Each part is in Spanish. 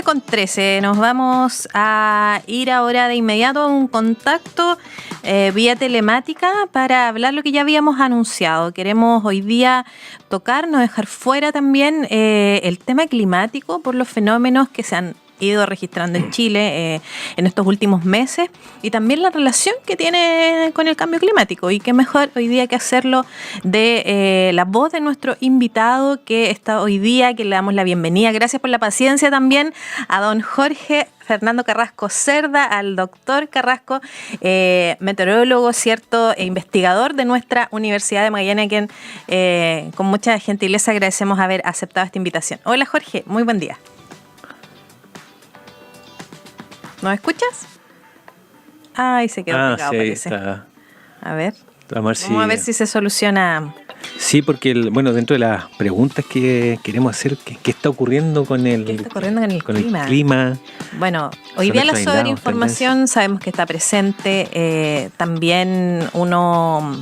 11:13. Nos vamos a ir ahora de inmediato a un contacto vía telemática para hablar lo que ya habíamos anunciado. Queremos hoy día tocar, no dejar fuera también el tema climático por los fenómenos que se han ido registrando en Chile en estos últimos meses y también la relación que tiene con el cambio climático. Y qué mejor hoy día que hacerlo de la voz de nuestro invitado que está hoy día, que le damos la bienvenida. Gracias por la paciencia también a don Jorge Fernando Carrasco Cerda, al doctor Carrasco, meteorólogo, cierto, e investigador de nuestra Universidad de Magallanes, a quien con mucha gentileza agradecemos haber aceptado esta invitación. Hola Jorge, muy buen día. ¿Nos escuchas? Ay, se quedó pegado, sí, parece. Está. A ver. Vamos a ver si se soluciona. Sí, porque dentro de las preguntas que queremos hacer, ¿qué está ocurriendo con el clima? Bueno, hoy día la sobreinformación sabemos que está presente. También uno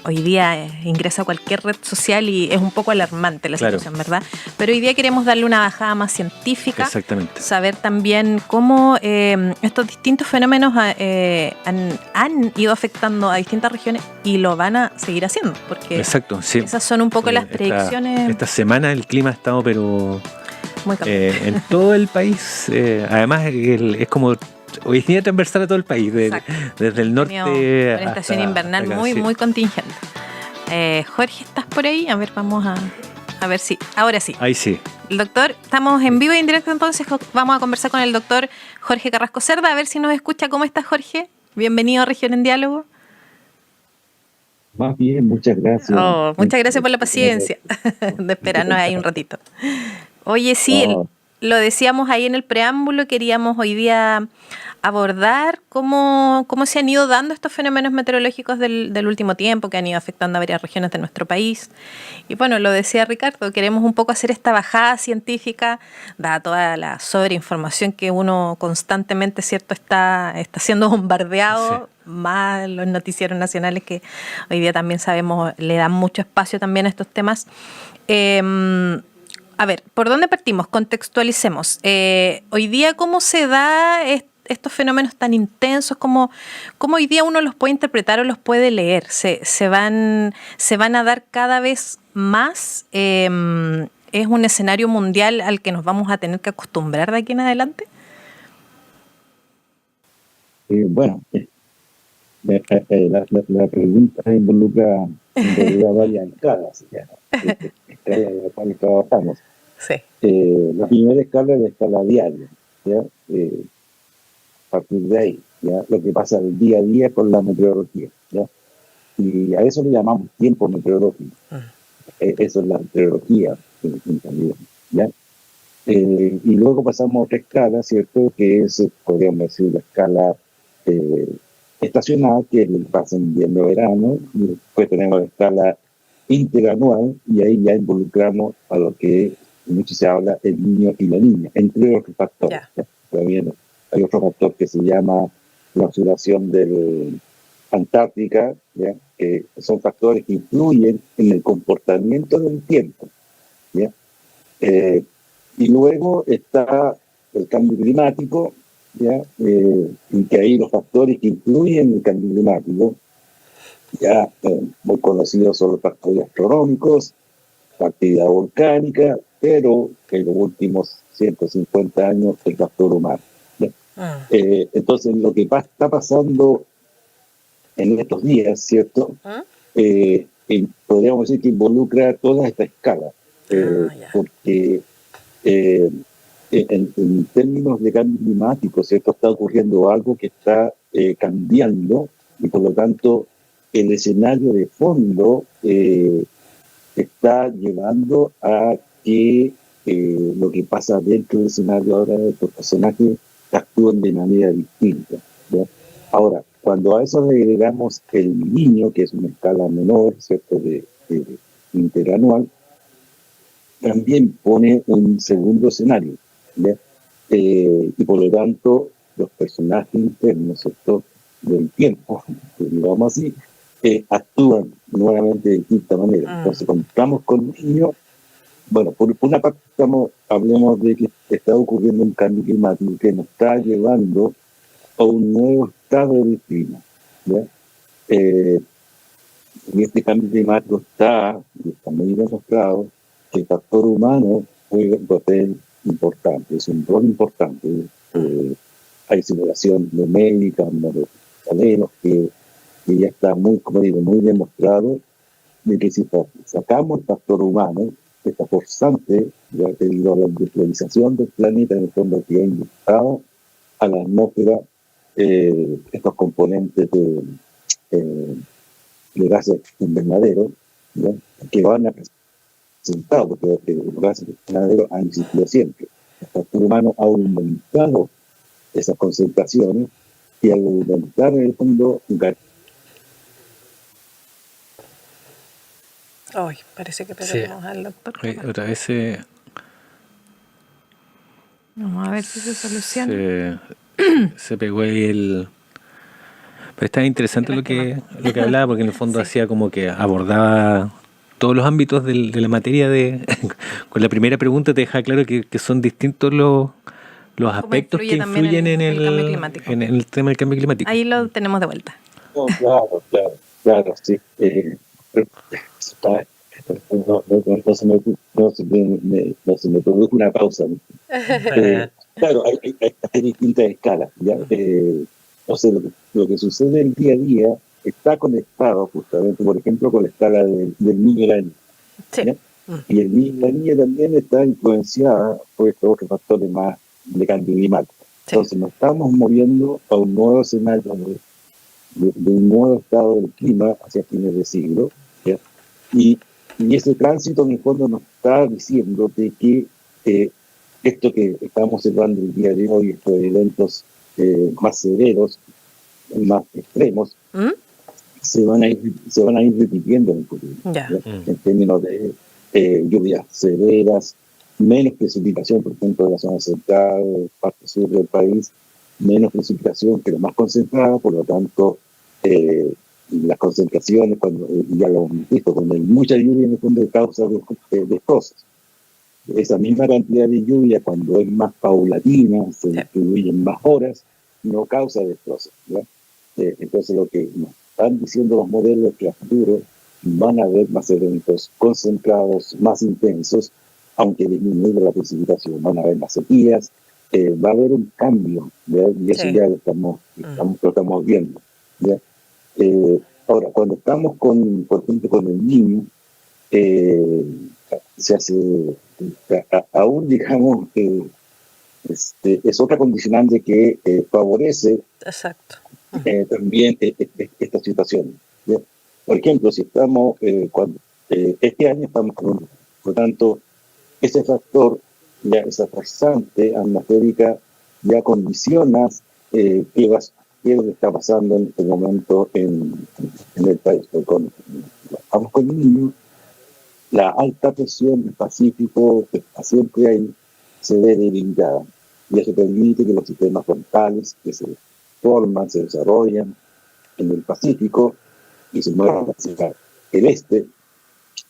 hoy día ingresa a cualquier red social y es un poco alarmante la situación, ¿verdad? Pero hoy día queremos darle una bajada más científica. Exactamente. Saber también cómo estos distintos fenómenos han ido afectando a distintas regiones y lo van a seguir haciendo. Porque sí. Esas son un poco las predicciones. Esta semana el clima ha estado, pero muy en todo el país. Además, es como hoy día transversal a todo el país, desde el norte hasta la estación invernal acá, muy contingente. Jorge, ¿estás por ahí? A ver, vamos a ver si. Ahora sí. Ahí sí. El doctor, estamos en vivo y en directo, entonces vamos a conversar con el doctor Jorge Carrasco Cerda, a ver si nos escucha. ¿Cómo estás, Jorge? Bienvenido a Región en Diálogo. Más bien, muchas gracias. Muchas gracias por la paciencia de esperarnos ahí un ratito. Oye, sí, lo decíamos ahí en el preámbulo, queríamos hoy día abordar cómo se han ido dando estos fenómenos meteorológicos del último tiempo que han ido afectando a varias regiones de nuestro país. Y bueno, lo decía Ricardo, queremos un poco hacer esta bajada científica, dada toda la sobreinformación que uno constantemente, ¿cierto?, está siendo bombardeado, más los noticieros nacionales que hoy día también sabemos le dan mucho espacio también a estos temas. A ver, ¿por dónde partimos? Contextualicemos. Hoy día, ¿cómo se da estos fenómenos tan intensos? ¿Cómo hoy día uno los puede interpretar o los puede leer? ¿Se van a dar cada vez más? ¿Es un escenario mundial al que nos vamos a tener que acostumbrar de aquí en adelante? Bueno, la pregunta involucra varias escalas, escalas en las cuales trabajamos. Sí. La primera escala es la escala diaria, ¿ya? A partir de ahí, ¿ya? Lo que pasa el día a día con la meteorología, ¿ya? Y a eso le llamamos tiempo meteorológico. Eso es la meteorología, ¿ya? Y luego pasamos a otra escala, ¿cierto? Que es, podríamos decir, la escala estacional, que pasa en invierno-verano, y después tenemos la escala interanual, y ahí ya involucramos a lo que mucho se habla el niño y la niña, entre otros factores. También hay otro factor que se llama la oscilación del Antártica, ¿ya? Que son factores que influyen en el comportamiento del tiempo, ¿ya? Y luego está el cambio climático, ¿ya? Y que ahí los factores que influyen en el cambio climático, ya muy conocidos son los factores astronómicos, la actividad volcánica, pero en los últimos 150 años el factor humano. Entonces, lo que está pasando en estos días, ¿cierto? Podríamos decir que involucra toda esta escala, porque en términos de cambio climático, ¿cierto?, está ocurriendo algo que está cambiando, y por lo tanto el escenario de fondo está llevando a que lo que pasa dentro del escenario ahora, estos personajes actúan de manera distinta, ¿ya? Ahora, cuando a eso le agregamos el niño, que es una escala menor, ¿cierto?, de interanual, también pone un segundo escenario, ¿ya? Y por lo tanto, los personajes internos, ¿cierto?, del tiempo, digamos así, actúan nuevamente de distinta manera. Entonces, cuando estamos con niños, bueno, por una parte hablemos de que está ocurriendo un cambio climático que nos está llevando a un nuevo estado del clima, ¿ya? Y este cambio climático está muy demostrado que el factor humano juega un papel importante, es un rol importante. Hay simulación numérica, modelos que ya está muy, como digo, muy demostrado de que si sacamos el factor humano, esta forzante, ya debido a la industrialización del planeta, en el fondo que ha inyectado a la atmósfera estos componentes de gases invernaderos, ¿ya? Que van a presentar, porque los gases invernaderos han existido siempre. El factor humano ha aumentado esas concentraciones y al aumentar en el fondo Ay, parece que perdemos al doctor. Otra vez vamos a ver si se soluciona. Se pegó ahí Pero está interesante lo que hablaba, porque en el fondo hacía como que abordaba todos los ámbitos de la materia con la primera pregunta te deja claro que son distintos los aspectos que influyen en el tema del cambio climático. Ahí lo tenemos de vuelta. Oh, claro, sí. No se me produjo una pausa. Claro, hay distintas escalas, ¿ya? O sea, lo que sucede el día a día está conectado justamente, por ejemplo, con la escala del niño y la niña. Sí. Y el niño y la niña también está influenciada por estos otros factores más de cambio climático. Sí. Entonces nos estamos moviendo a un nuevo escenario de un nuevo estado del clima hacia fines de siglo, ¿ya? Y ese tránsito en el fondo nos está diciendo de que esto que estamos observando el día de hoy, estos eventos más severos, más extremos, se van a ir repitiendo en el futuro, en términos de lluvias severas, menos precipitación, por ejemplo, de la zona central, parte sur del país, menos precipitación, pero más concentrada, por lo tanto, las concentraciones, ya lo hemos visto, cuando hay mucha lluvia en el fondo causa destrozos. Esa misma cantidad de lluvia, cuando es más paulatina, se distribuyen más horas, no causa destrozos, ¿ya? Entonces lo que nos están diciendo los modelos que a futuro van a haber más eventos concentrados, más intensos, aunque disminuya la precipitación, van a haber más sequías, va a haber un cambio, ¿ya? Y eso ya lo estamos viendo, ¿ya? Ahora, cuando estamos por ejemplo, con el niño, se hace aún, digamos, es otra condicionante que favorece también esta situación, ¿ya? Por ejemplo, si estamos, este año estamos con, por tanto, ese factor, ya esa forzante atmosférica, ya condiciona qué es lo que está pasando en este momento en el país. Vamos con el niño, la alta presión del Pacífico que siempre hay se ve debilitada y eso permite que los sistemas frontales que se forman, se desarrollan en el Pacífico y se muevan hacia el este,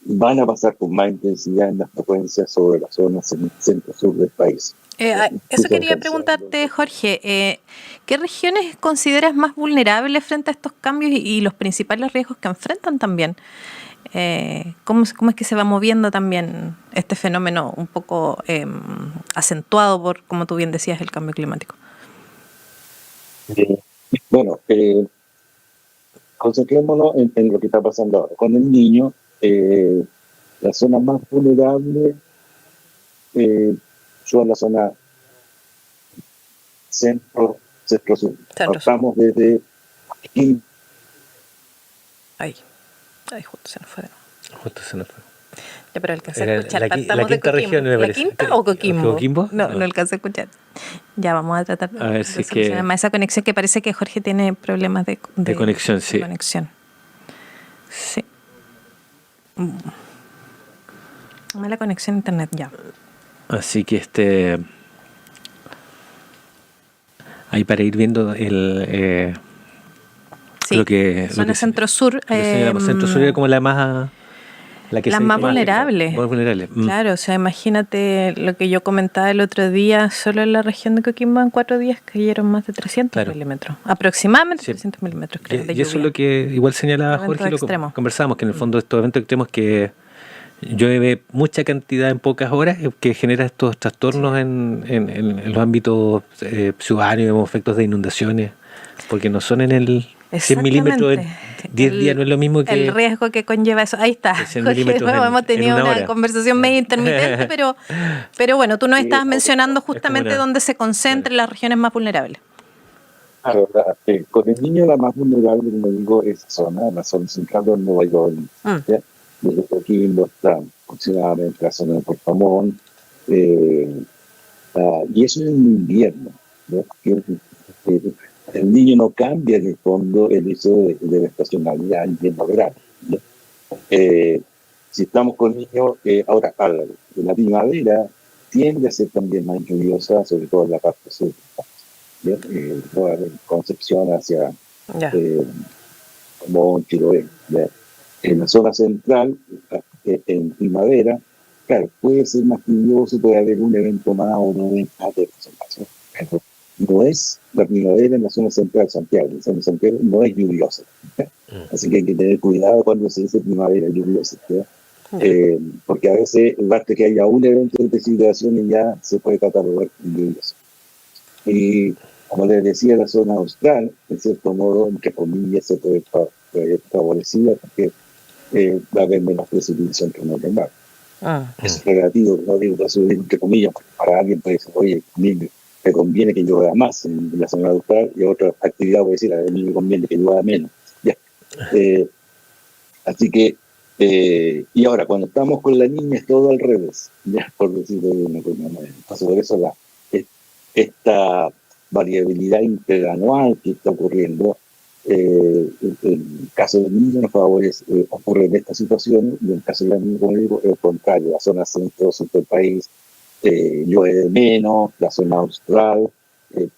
van a pasar con más intensidad en las frecuencias sobre las zonas centro-sur del país. Eso quería preguntarte, Jorge. ¿Qué regiones consideras más vulnerables frente a estos cambios y los principales riesgos que enfrentan también? ¿Cómo es que se va moviendo también este fenómeno un poco acentuado por, como tú bien decías, el cambio climático? Bueno, concentrémonos en lo que está pasando ahora. Con el niño, la zona más vulnerable son la zona centro-sur. Partamos desde Ay, justo se nos fue. Ya, pero alcancé a escuchar. La quinta región, me parece. ¿La quinta o Coquimbo? ¿Coquimbo? No alcancé a escuchar. Ya, vamos a tratar a ver si solucionar más esa conexión, que parece que Jorge tiene problemas de conexión, sí. De conexión. Sí. Mala conexión a internet, ya. Así que ahí para ir viendo sí, lo que zona centro-sur. Centro-sur era como la más La que las se más más vulnerables. más vulnerables. Claro, o sea, imagínate lo que yo comentaba el otro día, solo en la región de Coquimbo en 4 días cayeron más de 300 Claro. milímetros, aproximadamente Sí. 300 milímetros, creo, de Y eso es lluvia. lo que igual señalaba Eventos Jorge, lo extremos. conversábamos, que en el fondo estos eventos extremos que llueve mucha cantidad en pocas horas, que genera estos trastornos en los ámbitos ciudadanos, digamos, efectos de inundaciones, porque no son en el 100 milímetros en 10 días, no es lo mismo El que riesgo que conlleva eso. Ahí está, 100 Jorge, milímetros hemos tenido en una una hora. conversación medio intermitente, pero bueno, tú nos Sí, estabas no, mencionando Es como justamente una... dónde se concentran las regiones más vulnerables. claro, con el niño la más vulnerable, como digo, es la zona central de Nueva York. ¿Ya? Desde Coquimbo hasta aproximadamente la zona de Puerto Montt. Y eso es en invierno. ¿Ya? El niño no cambia en el fondo el hecho de la estacionalidad en invierno-verano. Si estamos con niños, ahora, en la primavera tiende a ser también más lluviosa, sobre todo en la parte sur. Toda Concepción hacia como Chiloé. En la zona central, en primavera, claro, puede ser más lluvioso, puede haber un evento más o no más de concentración. Pero no es la primavera en la zona central de Santiago. La zona de Santiago no es lluviosa. Así que hay que tener cuidado cuando se dice primavera lluviosa. Porque a veces basta que haya un evento de precipitación y ya se puede catalogar como lluvioso. Y como les decía, la zona austral, en cierto modo, entre comillas, se puede ver favorecida porque va a haber menos precipitación que en otro lugar. Es relativo, no digo eso entre comillas, porque para alguien puede decir, oye, a mí me conviene que llueva más en la zona austral, y otra actividad puede decir, a mí me conviene que llueva menos. Ya. Así que, y ahora, cuando estamos con la niña es todo al revés, ya, por decirlo de una forma manera. Entonces, por eso esta variabilidad interanual que está ocurriendo, en el caso del niño nos favorece, ocurre en esta situación, y en el caso de la niña, como digo, es lo contrario. La zona centro-sur del país llueve menos, la zona austral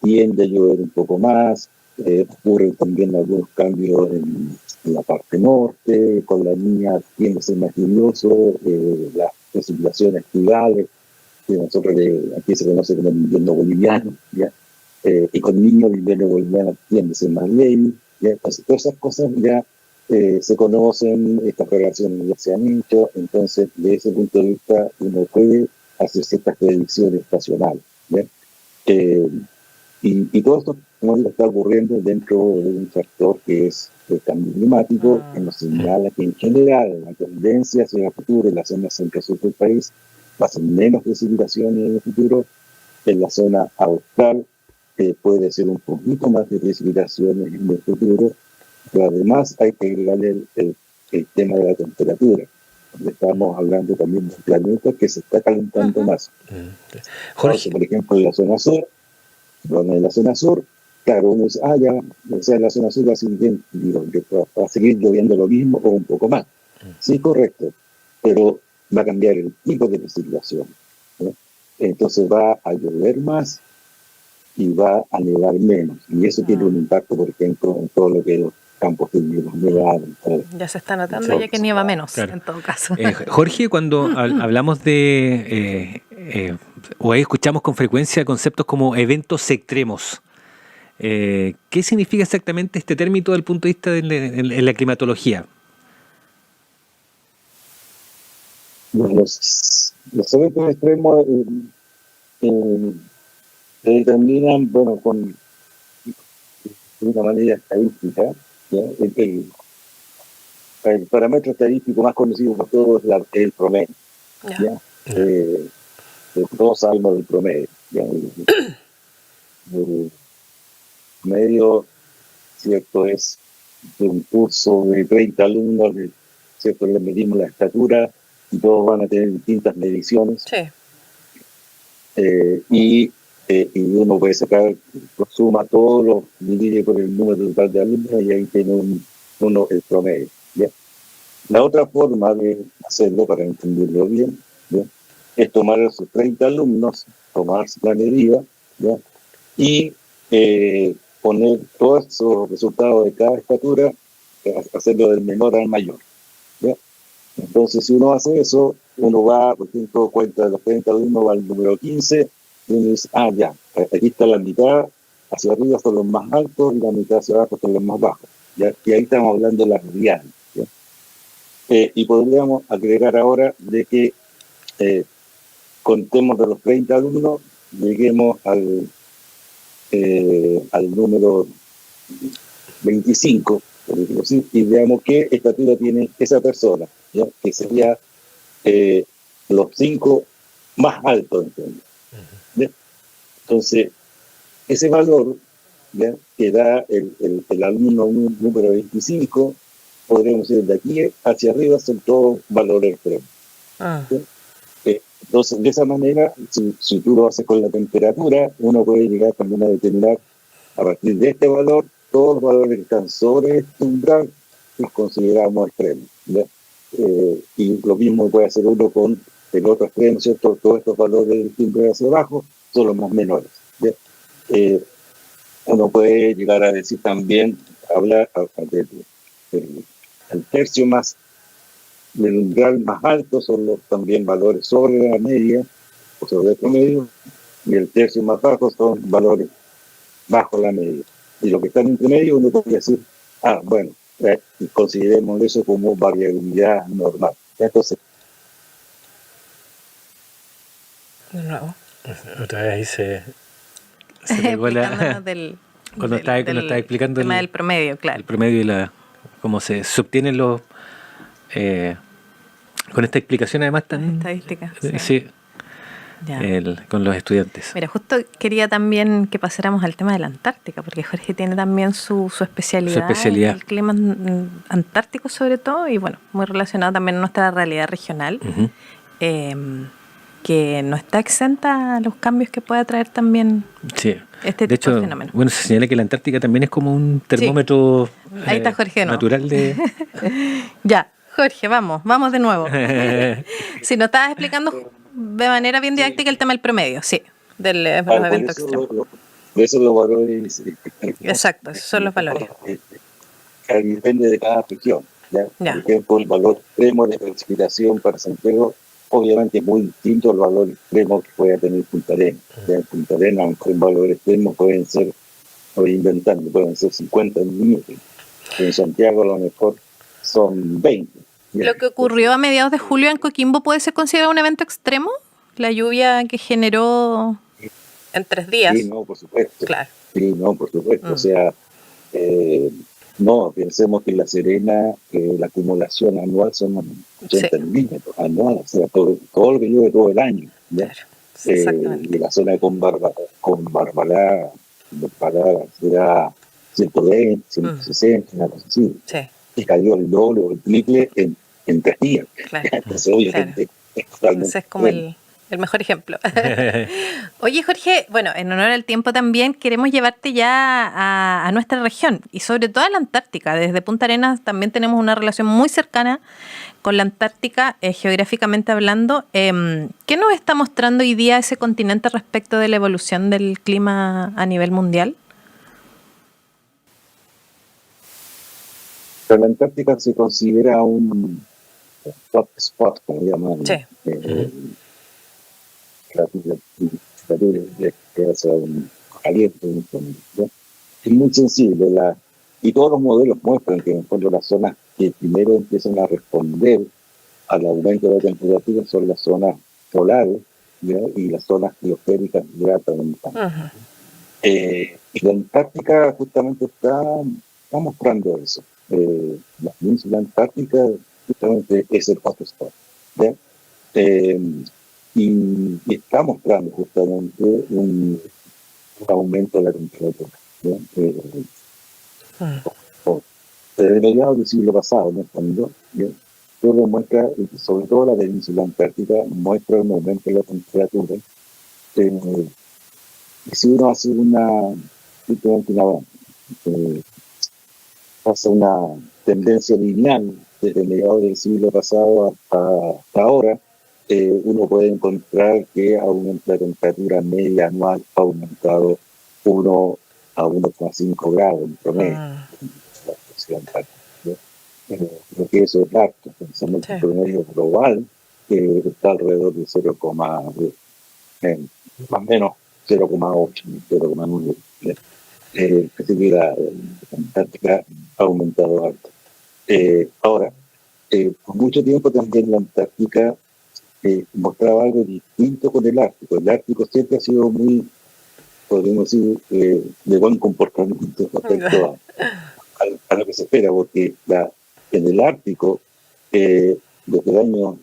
tiende a llover un poco más, ocurren también algunos cambios en la parte norte, con la niña tiende a ser más lluvioso, las precipitaciones estivales, que nosotros aquí se conoce como el invierno boliviano, ¿ya? Y con niños el invierno boliviano tiende a ser más débil, ¿ya? Entonces todas esas cosas ya se conocen, estas relaciones ya se han hecho, entonces desde ese punto de vista uno puede hacer ciertas predicciones estacionales, ¿ya? Y todo esto, como digo, está ocurriendo dentro de un factor que es el cambio climático, que nos señala que en general la tendencia hacia el futuro en la zona centro-sur del país va a ser menos precipitaciones en el futuro. En la zona austral puede ser un poquito más de precipitaciones en el futuro, pero además hay que agregarle el tema de la temperatura. Estamos hablando también de un planeta que se está calentando más. Jorge, por ejemplo, en la zona sur, claro, uno dice, ya, o sea, en la zona sur va a seguir lloviendo lo mismo o un poco más. Sí, correcto, pero va a cambiar el tipo de precipitación, ¿no? Entonces va a llover más y va a nevar menos. Y eso tiene un impacto, por ejemplo, en todo lo que es los campos de nevados. Ya se está notando ya que nieva menos, claro. en todo caso. Jorge, cuando hablamos o ahí escuchamos con frecuencia conceptos como eventos extremos, ¿qué significa exactamente este término desde el punto de vista en la climatología? Los eventos extremos se determinan, de una manera estadística, ¿ya? El parámetro estadístico más conocido por todos es el promedio. ¿Ya? Todos sabemos del promedio. ¿Ya? El promedio, ¿cierto? Es de un curso de 30 alumnos, ¿cierto? Les medimos la estatura y todos van a tener distintas mediciones. Sí. Y uno puede sacar, suma todos los, divide por el número total de alumnos y ahí tiene uno el promedio. ¿Ya? La otra forma de hacerlo, para entenderlo bien, ¿ya? Es tomar a esos 30 alumnos, tomar la medida, ¿ya? Y poner todos esos resultados de cada estatura, hacerlo del menor al mayor, ¿ya? Entonces, si uno hace eso, uno va, por ejemplo, cuenta de los 30 de uno, va al número 15, y uno dice, ya, aquí está la mitad, hacia arriba son los más altos y la mitad hacia abajo son los más bajos. ¿Ya? Y ahí estamos hablando de las medianas. Y podríamos agregar ahora de que contemos de los 30 alumnos, lleguemos al número 25, por decirlo así, y veamos qué estatura tiene esa persona, ¿ya? Que sería los 5 más altos. ¿Ya? Entonces, ese valor, ¿ya? Que da el alumno número 25, podríamos decir de aquí hacia arriba son todos valores extremos. Entonces, de esa manera, si tú lo haces con la temperatura, uno puede llegar también a determinar a partir de este valor, todos los valores que están sobre este umbral los consideramos extremos. ¿Ya? Y lo mismo puede hacer uno con el otro extremo, ¿cierto? Todos estos valores del timbre hacia abajo son los más menores. ¿Ya? Uno puede llegar a decir también, hablar del tercio más del umbral más alto son los también valores sobre la media o sobre el promedio, y el tercio más bajo son valores bajo la media. Y lo que está entre medio uno podría decir, bueno, consideremos eso como variabilidad normal. Entonces, otra vez ahí se pegó cuando estaba explicando el tema del promedio, claro. El promedio y cómo se obtienen los con esta explicación además tan estadísticas. Sí. Con los estudiantes. Mira, justo quería también que pasáramos al tema de la Antártica, porque Jorge tiene también su especialidad. El clima antártico sobre todo, y bueno, muy relacionado también a nuestra realidad regional, que no está exenta a los cambios que puede traer también este tipo de fenómeno. Bueno, se señala que la Antártica también es como un termómetro ahí está Jorge, natural de... Ya, Jorge, vamos de nuevo. Si nos estabas explicando de manera bien didáctica el tema del promedio, de los eventos extremos. Esos son los valores. Exacto, esos son los valores. Depende de cada región. ¿Ya? Por ejemplo, el valor extremo de precipitación para Santiago obviamente es muy distinto al valor extremo que puede tener Punta Arenas. En Punta Arenas, aunque un valor extremo pueden ser 50 milímetros. En Santiago a lo mejor son 20. ¿Lo que ocurrió a mediados de julio en Coquimbo puede ser considerado un evento extremo? La lluvia que generó en 3 días. Sí, no, por supuesto. Claro. Sí, no, por supuesto. O sea, no, pensemos que en La Serena la acumulación anual son 80 milímetros anuales, o sea, todo lo que llueve todo el año. ¿Ya? Claro, exactamente. Y la zona con Barbalá será 120, 160, una cosa así. Sí. Y cayó el doble o el triple en 3 días. Claro. Entonces, obviamente, es totalmente. Entonces, es como el mejor ejemplo. Oye, Jorge, bueno, en honor al tiempo también queremos llevarte ya a nuestra región y sobre todo a la Antártica. Desde Punta Arenas también tenemos una relación muy cercana con la Antártica, geográficamente hablando. ¿Qué nos está mostrando hoy día ese continente respecto de la evolución del clima a nivel mundial? La Antártica se considera un hot spot, como llaman. Sí. Que hace un caliente, es muy sensible y todos los modelos muestran que en el fondo las zonas que primero empiezan a responder al aumento de la temperatura son las zonas polares, ¿ya? Y las zonas criogénicas también. Y la Antártica justamente está mostrando eso. La península antártica justamente es el hotspot, ¿ya? Y está mostrando justamente un aumento de la temperatura. Desde mediados del siglo pasado, ¿no? Todo muestra, sobre todo la península antártica, muestra un aumento de la temperatura. Y si uno hace una tendencia lineal desde mediados del siglo pasado hasta ahora, uno puede encontrar que la temperatura media anual ha aumentado 1 a 1,5 grados en promedio. Lo que eso es harto, precisamente el promedio global está alrededor de 0, más o menos 0,8, 0,9. Así que la Antártica ha aumentado alto. Ahora, por mucho tiempo también la Antártica mostraba algo distinto con el Ártico. El Ártico siempre ha sido muy, podemos decir, de buen comportamiento respecto a lo que se espera, porque en el Ártico, desde el año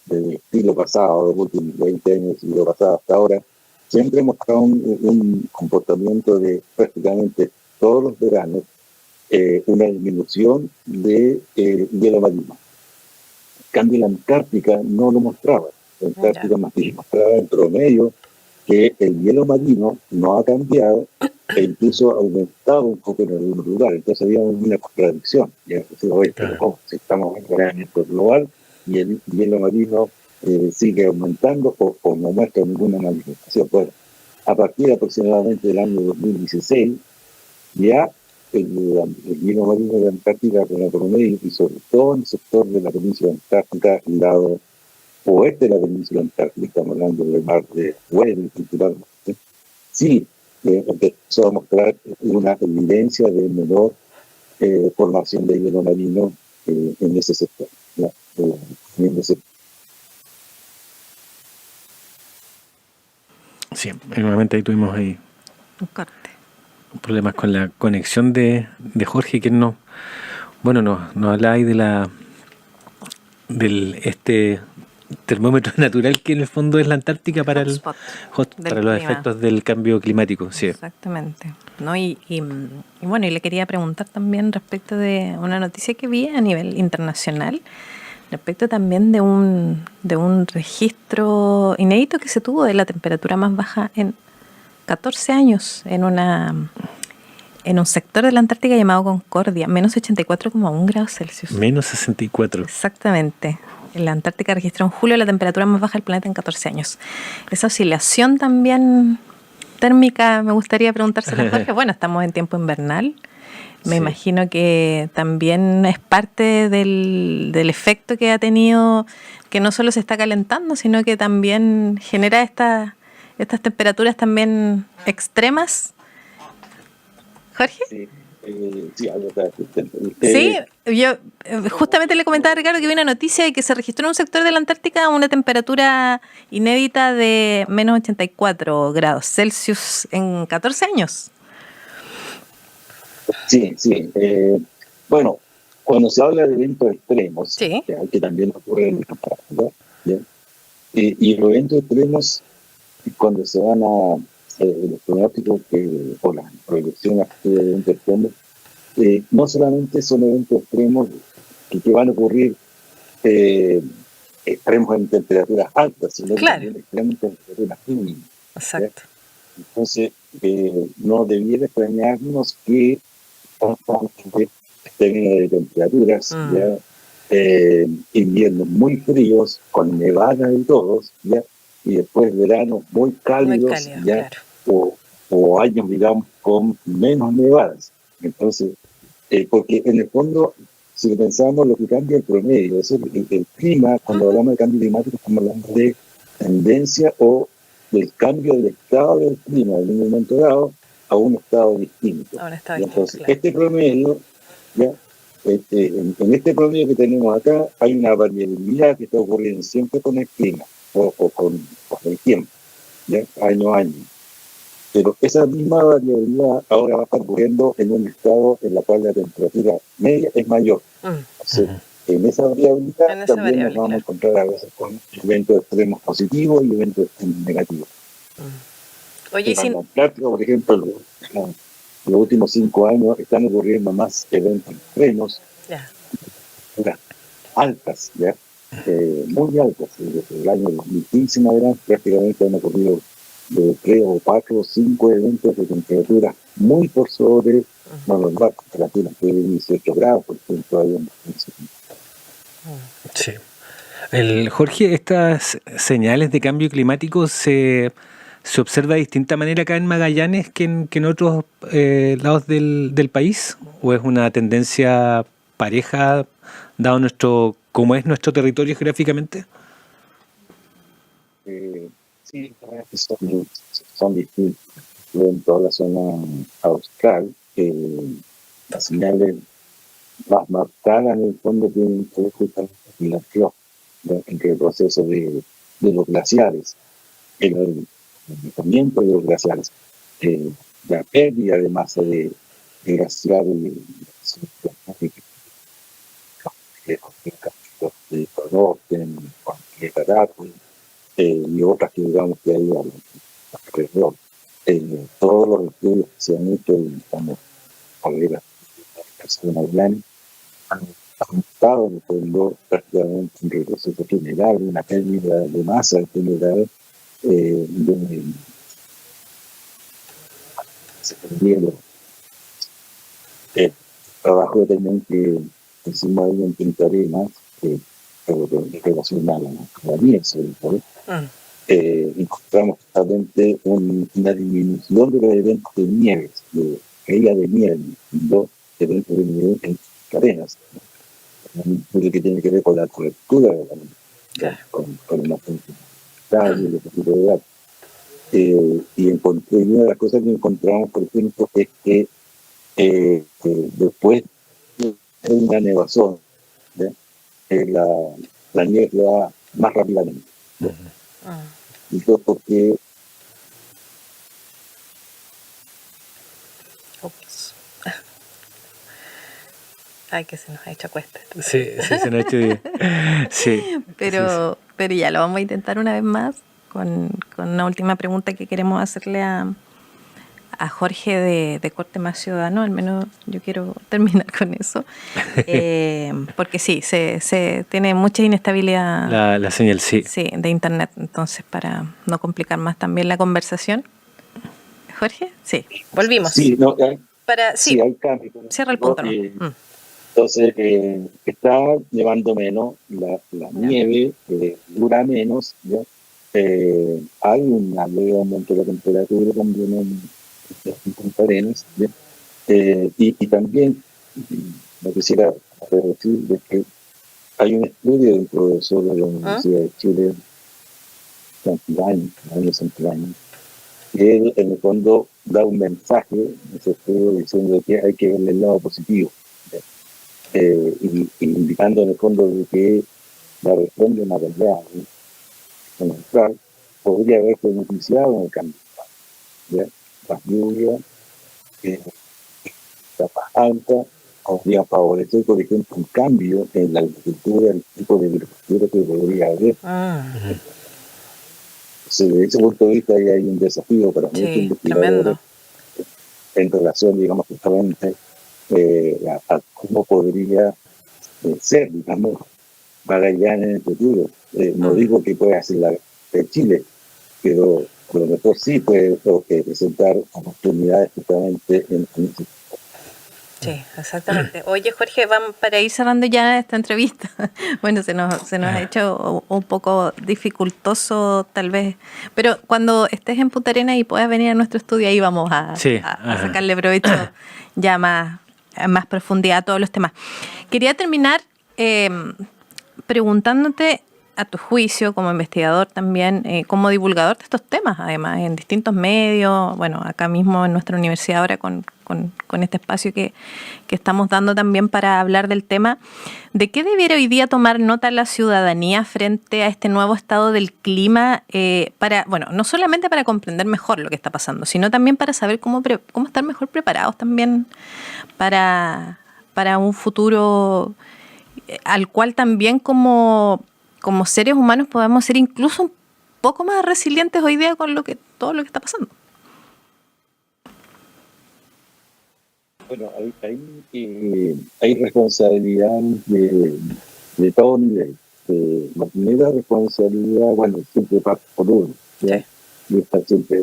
del siglo pasado, de los últimos 20 años del siglo pasado hasta ahora, siempre hemos mostrado un comportamiento de prácticamente todos los veranos, una disminución de hielo marino. En cambio, la Antártica no lo mostraba. La Antártica más bien mostraba en promedio que el hielo marino no ha cambiado e incluso ha aumentado un poco en algunos lugares. Entonces había una contradicción. Ya, pero si estamos en calentamiento global y el hielo marino sigue aumentando o no muestra ninguna manifestación. Bueno, a partir aproximadamente del año 2016, ya el hielo marino de la Antártica con el promedio, y sobre todo en el sector de la península antártica, el lado oeste de la península antártica, estamos hablando del mar de Weddell principalmente, sí empezó a mostrar una evidencia de menor formación de hielo marino en ese sector. Sí, nuevamente ahí tuvimos ahí un corte. Problemas con la conexión de Jorge, que nos hablaba ahí del termómetro natural que en el fondo es la Antártica para para los efectos del cambio climático. Sí. Exactamente. ¿No? Y bueno, y le quería preguntar también respecto de una noticia que vi a nivel internacional, respecto también de un registro inédito que se tuvo de la temperatura más baja en 14 años en un sector de la Antártica llamado Concordia, menos 84,1 grados Celsius. Menos 64. Exactamente. En la Antártica registró en julio la temperatura más baja del planeta en 14 años. Esa oscilación también térmica, me gustaría preguntársela a Jorge. Bueno, estamos en tiempo invernal. Me imagino que también es parte del efecto que ha tenido, que no solo se está calentando, sino que también genera estas temperaturas también extremas. ¿Jorge? Sí, yo justamente le comentaba a Ricardo que vi una noticia de que se registró en un sector de la Antártica una temperatura inédita de menos 84 grados Celsius en 14 años. Sí. Bueno, cuando se habla de eventos extremos, que también ocurre en la Antártica, y los eventos extremos, cuando se van a los pronósticos o las proyecciones de eventos extremos, no solamente son eventos extremos que van a ocurrir extremos en temperaturas altas, sino también extremos en temperaturas mínimas. Exacto. Entonces, no debiera extrañarnos que términos de temperaturas, inviernos muy fríos, con nevadas y todos, y después veranos muy cálidos, o años, digamos, con menos nevadas. Entonces, porque en el fondo, si pensamos lo que cambia el promedio, es el clima, cuando hablamos de cambio climático, estamos hablando de tendencia o del cambio del estado del clima en un momento dado a un estado distinto. Entonces, este promedio, en este promedio que tenemos acá, hay una variabilidad que está ocurriendo siempre con el clima o con el tiempo, año a año. Pero esa misma variabilidad ahora va a estar ocurriendo en un estado en la cual la temperatura media es mayor. Entonces, en esa variabilidad también nos vamos a encontrar a veces con eventos extremos positivos y eventos extremos negativos. Oye, en la Antártica, por ejemplo, los últimos 5 años están ocurriendo más eventos extremos, altas, muy altas. Desde el año 2015 en adelante prácticamente han ocurrido de 3 o 4 o 5 eventos de temperaturas muy por sobre normal, temperaturas de 18 grados, por ejemplo, ahí en Sí. Jorge, estas señales de cambio climático se observa de distinta manera acá en Magallanes que en otros lados del país, o es una tendencia pareja, dado cómo es nuestro territorio geográficamente? Sí, son distintos. En toda la zona austral, las señales más marcadas en el fondo tienen que ver justamente con la flor, entre el proceso de los glaciares, el movimiento de los glaciares, la pérdida de masa de glaciar de color, de carácter, y otras que digamos que hay alrededor. Todos los estudios que se han hecho, como colegas de Maglani, han estado en el fondo prácticamente un retroceso general, una pérdida de masa general, de hielo. El trabajo también que hicimos ahí en Punta Arenas, en relación a la nieve, sobre todo, encontramos justamente una disminución de los eventos de nieve, de caída de nieve, dos eventos de nieve en cadenas, lo que tiene que ver con la cobertura de la nieve, con la profundidad y la profundidad. Y una de las cosas que encontramos, por ejemplo, es que después de una nevazón, la nieve va más rápidamente. Entonces, porque Ay, que se nos ha hecho a cuesta. Sí, se nos ha hecho bien. Sí. Pero ya lo vamos a intentar una vez más con una última pregunta que queremos hacerle a Jorge de corte más ciudadano. Al menos yo quiero terminar con eso. Porque sí, se tiene mucha inestabilidad. La señal, sí. Sí, de internet. Entonces, para no complicar más también la conversación. Jorge, sí, volvimos. Sí, no, sí, hay cambio. Cierra el punto. Entonces, está llevando menos la nieve, dura menos, ¿ya? Hay una leve aumento de la temperatura también en Punta Arenas, ¿ya? Y también, me quisiera decir de que hay un estudio del profesor de la Universidad de Chile, Santillán, que él, en el fondo, da un mensaje en ese estudio diciendo que hay que verle el lado positivo, y indicando en el fondo de que la región de Magallanes central podría haber beneficiado en el cambio, ¿ya? Las lluvias, la más alta, podría favorecer, por ejemplo, un cambio en la agricultura, el tipo de agricultura que podría haber. Desde ese punto de vista hay un desafío para muchos investigadores en relación, digamos, justamente a cómo podría ser, digamos, Magallanes en el futuro. No digo que pueda ser la de Chile, pero a lo mejor sí puede presentar oportunidades justamente en este. Sí, exactamente. Oye, Jorge, vamos para ir cerrando ya esta entrevista. Bueno, se nos ha hecho un poco dificultoso tal vez, pero cuando estés en Punta Arenas y puedas venir a nuestro estudio, ahí vamos a sacarle provecho ya más profundidad a todos los temas. Quería terminar preguntándote, a tu juicio, como investigador también, como divulgador de estos temas, además, en distintos medios, bueno, acá mismo en nuestra universidad ahora con este espacio que estamos dando también para hablar del tema, ¿de qué debiera hoy día tomar nota la ciudadanía frente a este nuevo estado del clima no solamente para comprender mejor lo que está pasando, sino también para saber cómo estar mejor preparados también para un futuro al cual también como seres humanos podamos ser incluso un poco más resilientes hoy día con todo lo que está pasando? Bueno, hay responsabilidad de todo nivel. La primera responsabilidad, bueno, siempre parte por uno, ¿ya? Y estar siempre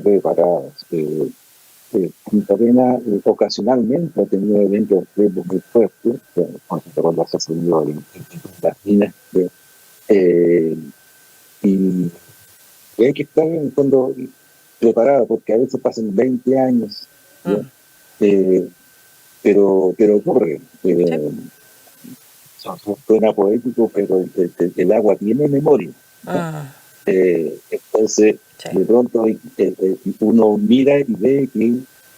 preparados. Punta Arenas ocasionalmente ha tenido eventos extremos muy fuertes, cuando se ascendió en las minas, y hay que estar en el fondo preparado, porque a veces pasan 20 años, pero ocurre. Suena poético, pero el agua tiene memoria. Entonces, de pronto uno mira y ve que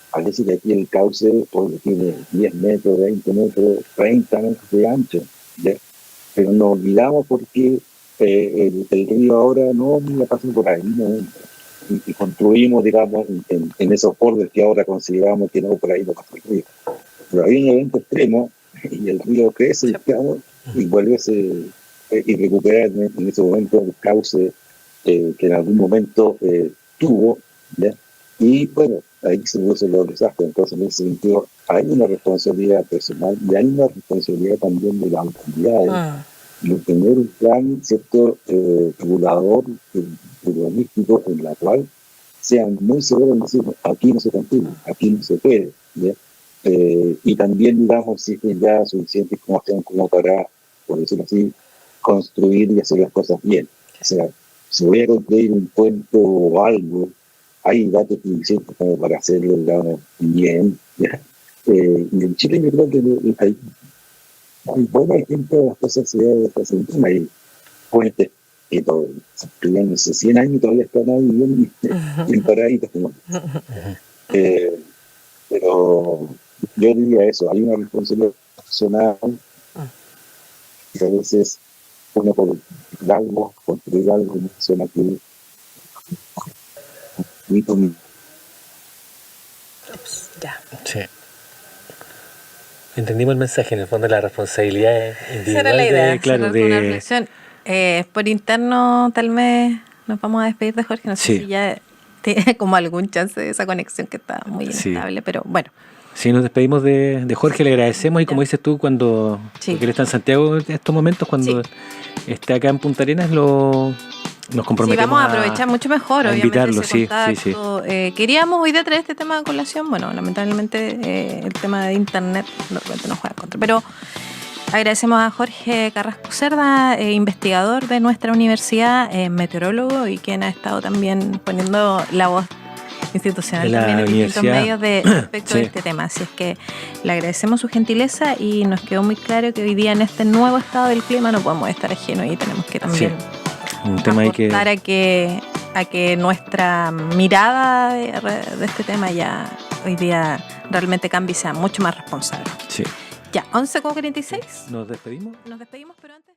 parece que aquí el cauce tiene 10 metros, 20 metros, 30 metros de ancho, ¿ya? Pero nos olvidamos porque el río ahora no pasa por ahí, ¿no? Y construimos, digamos, en esos bordes que ahora consideramos que no por ahí no pasa el río. Pero hay un evento extremo y el río crece, digamos, y vuelve y recupera en ese momento el cauce que en algún momento tuvo, ¿ya? Y bueno, ahí se producen los desastres. Entonces, en ese sentido, hay una responsabilidad personal y hay una responsabilidad también de las autoridades de tener un plan, ¿cierto?, regulador, urbanístico, en la cual sean muy seguros en decir, aquí no se construye, aquí no se puede, ¿ya? Y también, digamos, existen ya suficiente información como para, por decirlo así, construir y hacer las cosas bien. O sea, si voy a construir un puente o algo, hay datos suficientes como para hacerlo, digamos, bien, ¿ya? Y en Chile yo creo que hay buen ejemplo de las cosas se deben hacer. Hay puentes que tuvieron hace 100 años y todavía están ahí bien paraditos. Pero yo diría eso, hay una responsabilidad personal que a veces uno por construir algo en una zona que ya. Sí. Entendimos el mensaje, en el fondo la responsabilidad individual. Esa era la idea, claro, una reflexión. Por interno, tal vez nos vamos a despedir de Jorge. No sé si ya tiene como algún chance de esa conexión que está muy inestable, pero bueno. Sí, nos despedimos de Jorge, le agradecemos y como dices tú, cuando porque él está en Santiago en estos momentos, cuando esté acá en Punta Arenas, nos comprometemos vamos a aprovechar mucho mejor, a invitarlo, obviamente, sí. Queríamos hoy día traer este tema de colación, bueno, lamentablemente el tema de internet de repente nos juega en contra, pero agradecemos a Jorge Carrasco Cerda, investigador de nuestra universidad, meteorólogo y quien ha estado también poniendo la voz institucional también en distintos medios respecto de este tema. Así es que le agradecemos su gentileza y nos quedó muy claro que hoy día en este nuevo estado del clima no podemos estar ajenos y tenemos que también un tema aportar a que nuestra mirada de este tema ya hoy día realmente cambie y sea mucho más responsable. Sí. Ya, 11:46. ¿Nos despedimos? Nos despedimos, pero antes...